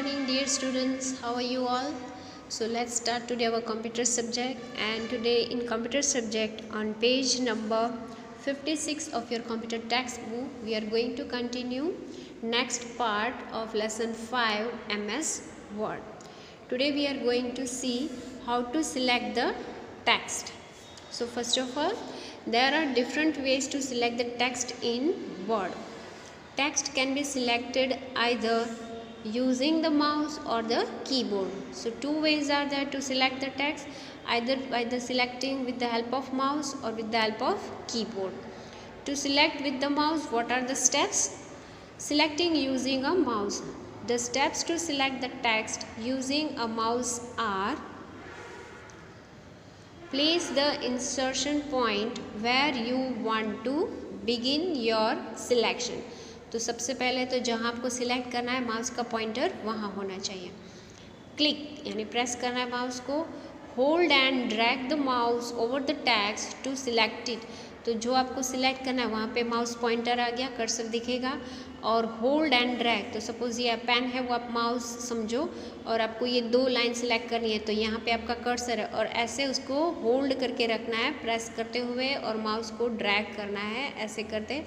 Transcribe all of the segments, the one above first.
morning, dear students. How are you all? So let's start today our computer subject. And today in computer subject on page number 56 of your computer textbook, we are going to continue next part of lesson 5 MS Word. Today we are going to see how to select the text. So first of all, there are different ways to select the text in Word. Text can be selected either using the mouse or the keyboard. So two ways are there to select the text, either by the selecting with the help of mouse or with the help of keyboard. To select with the mouse, what are the steps? Selecting using a mouse. The steps to select the text using a mouse are: place the insertion point where you want to begin your selection. तो सबसे पहले तो जहाँ आपको select करना है mouse का pointer वहाँ होना चाहिए. क्लिक यानी प्रेस करना है माउस को. Hold and drag the mouse over the text to select it. तो जो आपको सिलेक्ट करना है वहाँ पे माउस पॉइंटर आ गया, कर्सर दिखेगा. और होल्ड एंड ड्रैग, तो सपोज ये पेन है वो आप माउस समझो और आपको ये दो लाइन सिलेक्ट करनी है तो यहाँ पे आपका कर्सर है और ऐसे उसको होल्ड करके रखना है प्रेस करते हुए और माउस को ड्रैग करना है ऐसे करते,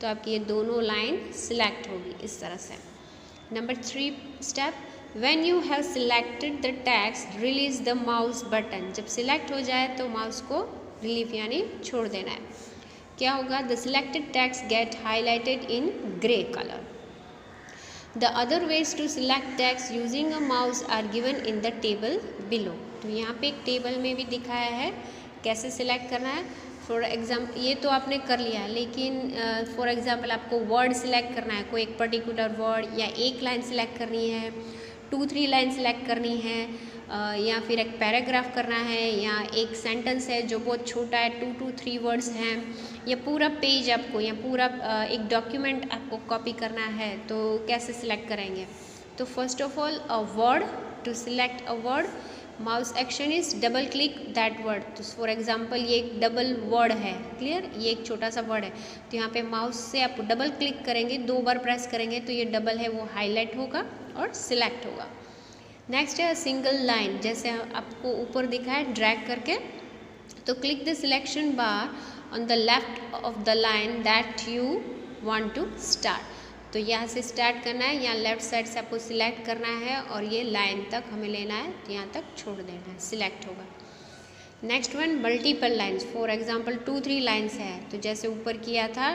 तो आपकी ये दोनों लाइन सिलेक्ट होगी इस तरह से. Number 3 step, when you have selected the text release the mouse button. जब सिलेक्ट हो जाए तो माउस को रिलीफ यानी छोड़ देना है. क्या होगा? The selected text get highlighted in grey colour. The other ways to select text using a mouse are given in the table below. तो यहाँ पे एक टेबल में भी दिखाया है कैसे सिलेक्ट करना है. फॉर एग्जाम्पल ये तो आपने कर लिया, लेकिन फॉर एग्जाम्पल आपको वर्ड सिलेक्ट करना है, कोई एक पर्टिकुलर वर्ड या एक लाइन सिलेक्ट करनी है, 2-3 लाइन सिलेक्ट करनी है, या फिर एक पैराग्राफ करना है, या एक सेंटेंस है जो बहुत छोटा है 2 to 3 वर्ड्स हैं, या पूरा पेज आपको या पूरा एक डॉक्यूमेंट आपको कॉपी करना है, तो कैसे सिलेक्ट करेंगे? तो first of all a word. To select a word, mouse action is double click that word. तो फॉर एग्जांपल ये एक डबल वर्ड है, क्लियर, ये एक छोटा सा वर्ड है, तो यहाँ पे माउस से आप डबल क्लिक करेंगे, 2 बार प्रेस करेंगे तो ये डबल है वो हाईलाइट होगा और सिलेक्ट होगा. नेक्स्ट है सिंगल लाइन, जैसे आपको ऊपर दिखा है ड्रैग करके, तो click the selection bar on the left of the line that you want to start. तो यहाँ से स्टार्ट करना है, यहाँ लेफ्ट साइड से आपको सिलेक्ट करना है और ये लाइन तक हमें लेना है, तो यहाँ तक छोड़ देना है, सिलेक्ट होगा. Next one multiple lines. For example 2-3 lines है, तो जैसे ऊपर किया था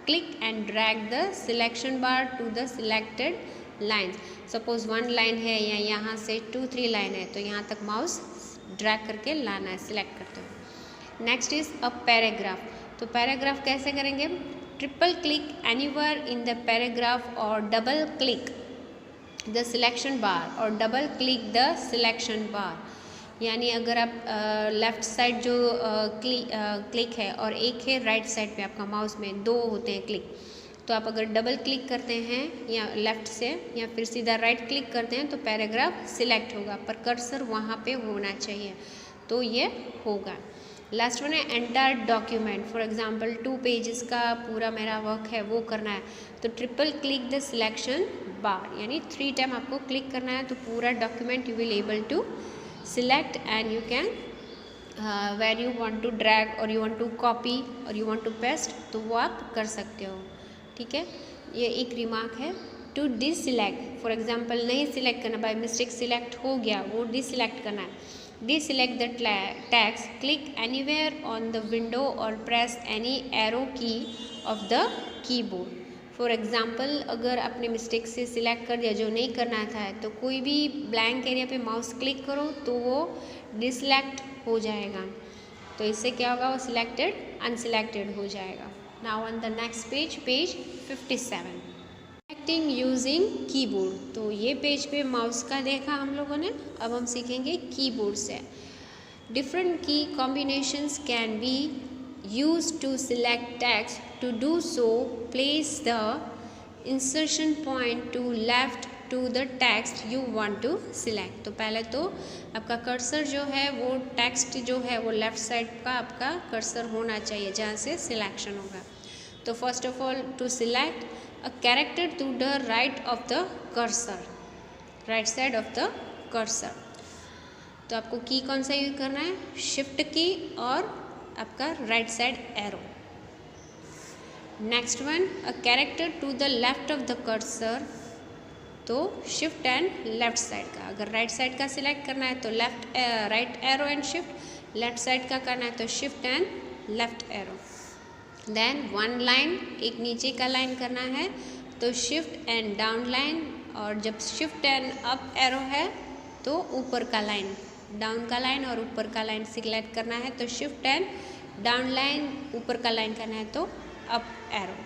click and drag the selection bar to the selected lines. Suppose 1 line है या यहाँ से 2-3 लाइन है, तो यहाँ तक माउस ड्रैग करके लाना है सिलेक्ट करते हुए. Next is a paragraph. तो पैराग्राफ कैसे करेंगे? Triple click anywhere in the paragraph और double click the selection bar और double click the selection bar. यानी अगर आप लेफ़्ट साइड जो क्लिक है और एक है राइट साइड पे आपका माउस में 2 होते हैं क्लिक, तो आप अगर डबल क्लिक करते हैं या लेफ़्ट से या फिर सीधा राइट क्लिक करते हैं तो पैराग्राफ सिलेक्ट होगा, पर कर्सर वहाँ पे होना चाहिए, तो ये होगा. लास्ट वन है entire document. For example 2 pages का पूरा मेरा वर्क है वो करना है, तो triple click the selection bar यानी 3 टाइम आपको क्लिक करना है, तो पूरा document you will able to select and you can where you want to drag और यू वांट टू कॉपी और यू वांट टू पेस्ट, तो वो आप कर सकते हो. ठीक है, ये एक रिमार्क है. टू डिससिलेक्ट, फॉर एग्जांपल नहीं सिलेक्ट करना, बाय मिस्टेक सिलेक्ट हो गया, वो डिससिलेक्ट करना है. Deselect the text, click anywhere on the window or press any arrow key of the keyboard. For example, अगर आपने मिस्टेक से सिलेक्ट कर दिया जो नहीं करना था, तो कोई भी ब्लैंक एरिया पे माउस क्लिक करो तो वो डिसलेक्ट हो जाएगा, तो इससे क्या होगा? वो सिलेक्टेड अनसिलेक्टेड हो जाएगा. Now on the next page, page 57. Selecting using keyboard. तो ये पेज पे माउस का देखा हम लोगों ने, अब हम सीखेंगे कीबोर्ड से. डिफरेंट की combinations can be use to select text. To do so place the insertion point to left to the text you want to select. तो पहले तो आपका कर्सर जो है वो टेक्स्ट जो है वो लेफ्ट साइड का आपका कर्सर होना चाहिए जहाँ से सिलेक्शन होगा. तो first of all to select a character to the right of the cursor. Right side of the cursor. तो आपको की कौन सा यूज करना है, शिफ्ट की और आपका right side arrow. Next one, a character to the left of the cursor, तो शिफ्ट एंड लेफ्ट साइड का। अगर राइट साइड का सिलेक्ट करना है तो left right arrow and shift, left side का करना है तो shift and left arrow. Then one line, एक नीचे का लाइन करना है तो शिफ्ट एंड डाउन लाइन, और जब शिफ्ट एंड अप एरो है तो ऊपर का लाइन, डाउन का लाइन और ऊपर का लाइन सिलेक्ट करना है तो शिफ्ट एंड डाउन लाइन, ऊपर का लाइन करना है तो up arrow.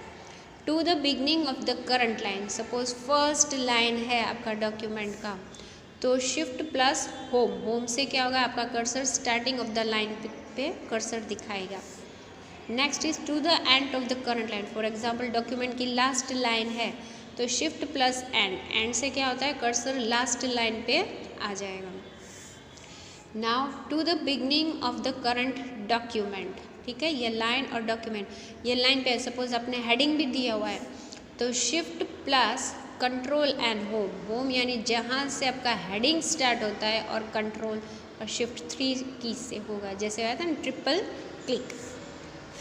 To the beginning of the current line, suppose first line है आपका डॉक्यूमेंट का, तो शिफ्ट प्लस होम, होम से क्या होगा, आपका cursor starting of the line पे कर्सर दिखाएगा। Next is to the end of the current line, for example document की लास्ट लाइन है तो शिफ्ट प्लस एंड, एंड से क्या होता है, कर्सर लास्ट लाइन पे आ जाएगा। Now to the beginning of the current document, ठीक है, ये लाइन और डॉक्यूमेंट, ये लाइन पे सपोज आपने हेडिंग भी दिया हुआ है तो shift plus control and home, home यानी जहाँ से आपका हेडिंग स्टार्ट होता है और कंट्रोल और शिफ्ट 3 की से होगा, जैसे आया था ना ट्रिपल क्लिक।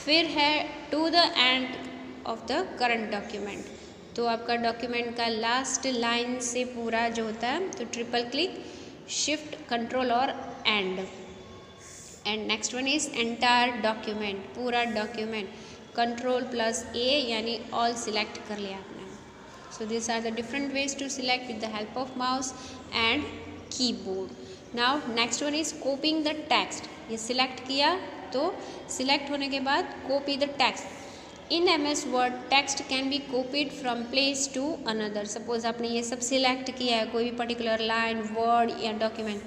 फिर है to the end of the current document, तो आपका डॉक्यूमेंट का लास्ट लाइन से पूरा जो होता है तो ट्रिपल क्लिक, शिफ्ट कंट्रोल और end. And next one is entire document, पूरा डॉक्यूमेंट, कंट्रोल प्लस ए यानी ऑल सिलेक्ट कर लिया आपने। So this are the different ways to select with the help of mouse and keyboard. Now next one is copying the text, ये select किया तो select होने के बाद copy the text. In MS word text can be copied from place to another, suppose आपने ये सब select किया है, कोई भी पर्टिकुलर लाइन, वर्ड या document,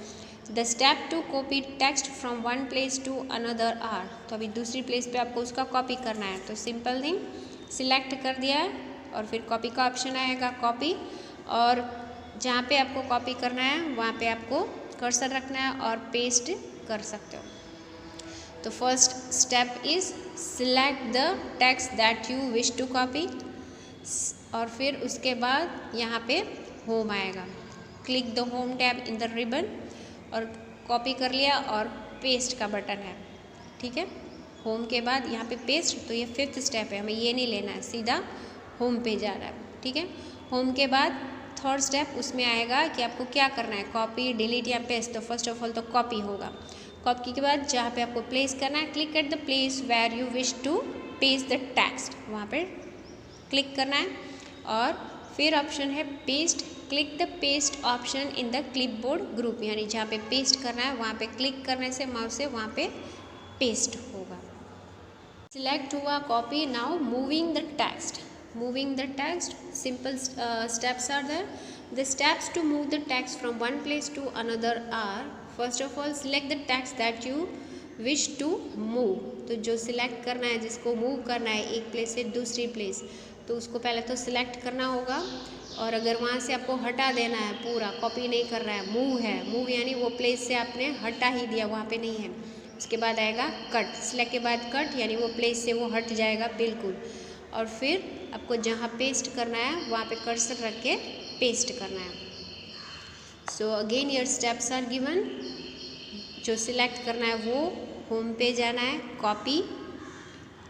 the step to copy text from one place to another are, तो अभी दूसरी प्लेस पे आपको उसका कॉपी करना है, तो सिंपल थिंग सिलेक्ट कर दिया है और फिर कॉपी का ऑप्शन आएगा, कॉपी, और जहाँ पे आपको कॉपी करना है वहाँ पे आपको कर्सर रखना है और पेस्ट कर सकते हो। तो first step is select the text that you wish to copy, और फिर उसके बाद यहाँ पे होम आएगा, click the home tab in the ribbon और कॉपी कर लिया और पेस्ट का बटन है, ठीक है। होम के बाद यहाँ पे पेस्ट, तो ये 5th स्टेप है, हमें ये नहीं लेना है, सीधा होम पे जा रहा है, ठीक है। होम के बाद 3rd स्टेप उसमें आएगा कि आपको क्या करना है, कॉपी, डिलीट या पेस्ट। तो फर्स्ट ऑफ ऑल तो कॉपी होगा, कॉपी के बाद जहाँ पे आपको प्लेस करना है, click at the place where you wish to paste the text, वहाँ पे क्लिक करना है, और फिर ऑप्शन है paste, click the paste option in the clipboard group, यानी जहाँ पे पेस्ट करना है वहाँ पे क्लिक करने से माउस से वहाँ पे पेस्ट होगा। सिलेक्ट हुआ copy, now moving the text, moving the text, simple steps are there. The steps to move the text from one place to another are, first of all select the text that you wish to move, तो जो select करना है, जिसको move करना है एक place से दूसरी प्लेस, तो उसको पहले तो सिलेक्ट करना होगा, और अगर वहाँ से आपको हटा देना है, पूरा कॉपी नहीं कर रहा है, मूव है, मूव यानी वो प्लेस से आपने हटा ही दिया, वहाँ पे नहीं है। उसके बाद आएगा कट, सिलेक्ट के बाद कट यानी वो प्लेस से वो हट जाएगा बिल्कुल, और फिर आपको जहाँ पेस्ट करना है वहाँ पे कर्सर रख के पेस्ट करना है। So again your steps are given, जो सिलेक्ट करना है वो होम पे जाना है, कॉपी,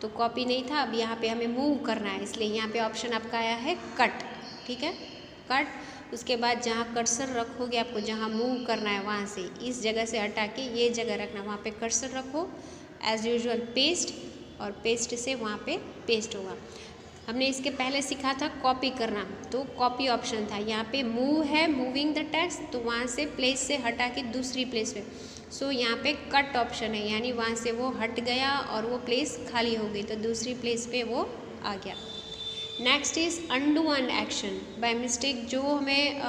तो कॉपी नहीं था, अब यहाँ पे हमें मूव करना है, इसलिए यहाँ पे ऑप्शन आपका आया है कट, ठीक है, कट। उसके बाद जहाँ कर्सर रखोगे, आपको जहाँ मूव करना है वहाँ से इस जगह से हटा के ये जगह रखना, वहाँ पे कर्सर रखो, एज यूजुअल पेस्ट, और पेस्ट से वहाँ पे पेस्ट होगा। हमने इसके पहले सीखा था कॉपी करना, तो कॉपी ऑप्शन था, यहाँ पे मूव है, मूविंग द टेक्स्ट, तो वहाँ से प्लेस से हटा के दूसरी प्लेस पे, सो यहाँ पे कट ऑप्शन है, यानी वहाँ से वो हट गया और वो प्लेस खाली हो गई, तो दूसरी प्लेस पे वो आ गया। Next is undo an action, by mistake जो हमें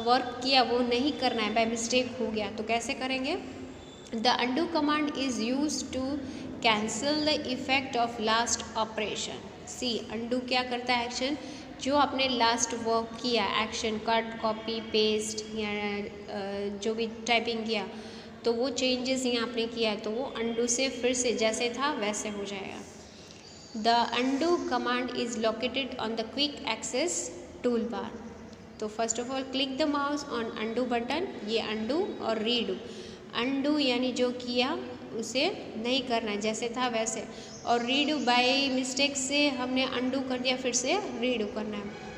वर्क किया वो नहीं करना है, बाय मिस्टेक हो गया, तो कैसे करेंगे। The undo command is use to cancel the effect of last operation. See undo क्या करता है, एक्शन जो आपने लास्ट वर्क किया, एक्शन कट, कॉपी, पेस्ट या जो भी टाइपिंग किया, तो वो चेंजेस यहाँ आपने किया, तो वो अंडू से फिर से जैसे था वैसे हो जाएगा। The undo command is located on the quick access tool bar, तो first of all click the mouse on undo button, ये अंडू और रीडू। अंडू यानी जो किया उसे नहीं करना, जैसे था वैसे, और रीडू बाय मिस्टेक से हमने अंडू कर दिया, फिर से रीडू करना है।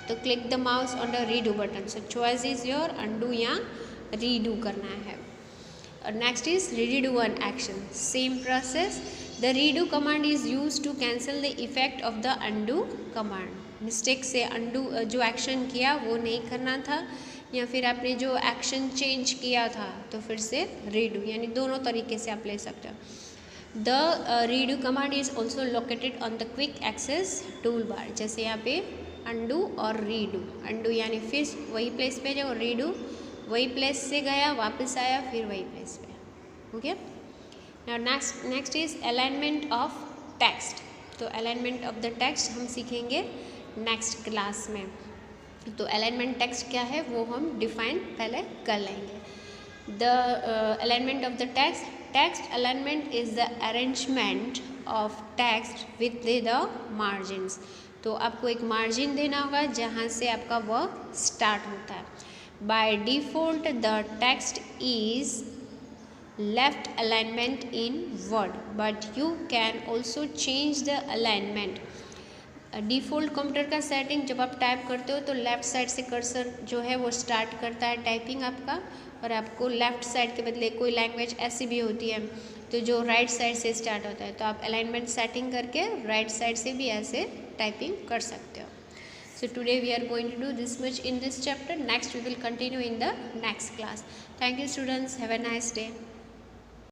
तो click the mouse on the redo button, so choice is your, undo या रीडू करना है। और next is redo one action, same process. The redo command is use to cancel the effect of the undo command. Mistake से undo जो action किया वो नहीं करना था, या फिर आपने जो एक्शन चेंज किया था तो फिर से रीडू, यानी दोनों तरीके से आप ले सकते हो। The redo command is also located on the quick access tool bar. जैसे यहाँ पे अंडू और रीडू, अंडू यानी फिर वही प्लेस पे जाओ, रीडू वही प्लेस से गया वापस आया फिर वही प्लेस पे। Okay, now next is alignment of text. तो अलाइनमेंट ऑफ द टेक्स्ट हम सीखेंगे नेक्स्ट क्लास में। तो अलाइनमेंट टेक्स्ट क्या है वो हम डिफाइन पहले कर लेंगे। The alignment of the text alignment is the arrangement of text with the margins. तो आपको एक मार्जिन देना होगा जहाँ से आपका वर्क स्टार्ट होता है। By default the text is left alignment in word, but you can also change the alignment. Default computer का सेटिंग, जब आप टाइप करते हो तो लेफ़्ट साइड से कर्सर जो है वो स्टार्ट करता है टाइपिंग आपका, और आपको लेफ़्ट साइड के बदले कोई लैंग्वेज ऐसी भी होती है तो जो राइट साइड से स्टार्ट होता है, तो आप अलाइनमेंट सेटिंग करके राइट साइड से भी ऐसे टाइपिंग कर सकते हो। So today we are going to do this much in this chapter. Next we will continue in the next class. Thank you students. Have a nice day.